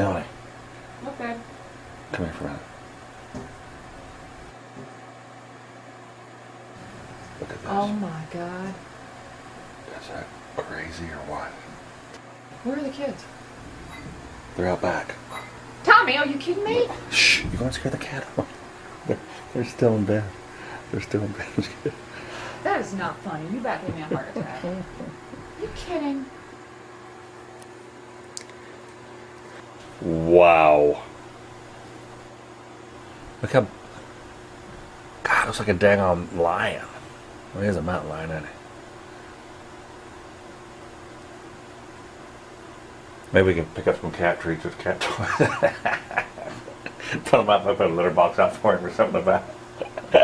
Melanie, Okay. come here for a minute. Look at this. Oh my God. Is that crazy or what? Where are the kids? They're out back. Tommy, are you kidding me? Shh, you're going to scare the cat off. They're still in bed. They're still in bed. That is not funny. You about gave me a heart attack. You kidding? Wow. Look how... God, it looks like a dang on lion. Well, he is a mountain lion, isn't he? Maybe we can pick up some cat treats with cat toys. Put them up, I put a litter box out for him or something like that.